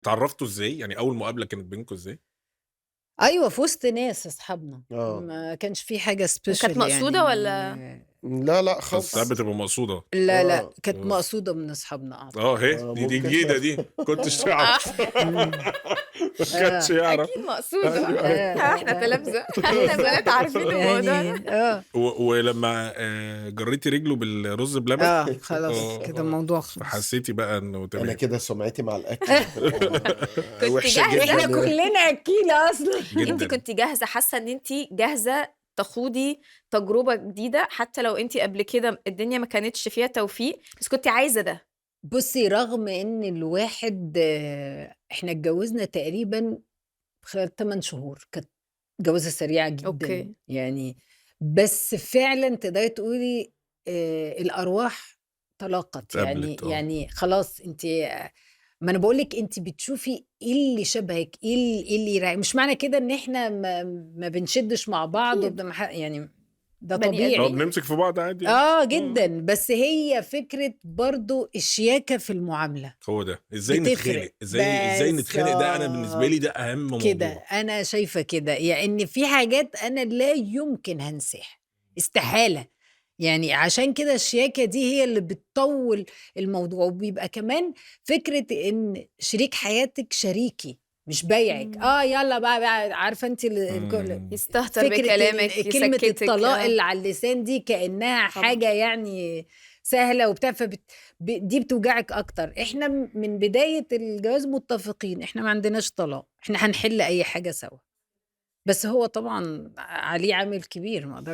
اتعرّفتوا إزاي؟ يعني أول مقابلة كانت بينكم إزاي؟ أيوه، في وسط ناس أصحابنا، آه. ما كانش في حاجة وكانت special مقصودة والّا يعني. لا، لأ بس ساعات خالص. بتبقى مقصودة. لا، لأ، آه. كانت آه. مقصودة من أصحابنا أعتقد. أهي دي ممكن. جديدة دي، ما كنتش أعرف. إمم. ما كانش آه. يعرف. أكيد مقصودة، أيوه، أيوه. إحنا تلامذة، إحنا بنات عارفين الموضوع ده. يعني ولمّا جرّيتِ رجله بالرز بلبن؟ خلاص كده الموضوع خلص. فحسيتِ بقى إنه أنا تمام. كده سمعتي مع الأكل هتبقى كنتِ وحشة جاهزة؟ جدًا إحنا يعني. كلنا أكيلة أصلًا. أنتِ جدًا. كنتِ جاهزة، حاسة إن أنتِ جاهزة تخوضي تجربة جديدة، حتى لو أنتِ قبل كده الدنيا ما كانتش فيها توفيق، بس كنتِ عايزة ده. بُصّي، رغم إن الواحد إحنا اتجوّزنا تقريبًا خلال 8 شهور، كانت جوازة سريعة جدًا، أوكي. يعني بس فعلًا تقدري تقولي الأرواح تلاقت، يعني اتقابلت يعني خلاص أنتِ ما أنا باقول لِك أنتِ بتشوفي إيه اللي شبهِك، إيه اللي مش معنى كده إن إحنا ما بنشدّش مع بعض أكيد. يعني ده بني طبيعي. آدمين. بنمسك في بعض عادي يعني. جدًا، بس هي فكرة برضه الشياكة في المعاملة، هو ده، إزاي بتفرق، نتخانق، إزاي نتخانق ده أنا بالنسبة لي بالضبط ده أهم كده، موضوع. أنا شايفة كده، يعني في حاجات أنا لا يمكن هانساها، استحالة، يعني عشان كده الشياكة دي هي اللي بتطوّل الموضوع، وبيبقى كمان فكرة إن شريك حياتِك شريكي مش بايعِك، إمم. يالّا بقى عارفة أنتِ إمم. يستهتر فكرة بكلامِك، كلمة يسكتِك، الطلاق اللي على اللسان دي كأنها طبعًا. حاجة يعني سهلة وبتاع دي بتوجعِك أكتر، إحنا من بداية الجواز متفقين، إحنا ما عندناش طلاق، إحنا هنحل أي حاجة سوا، بس هو طبعًا عليه عامل كبير ما أقدرش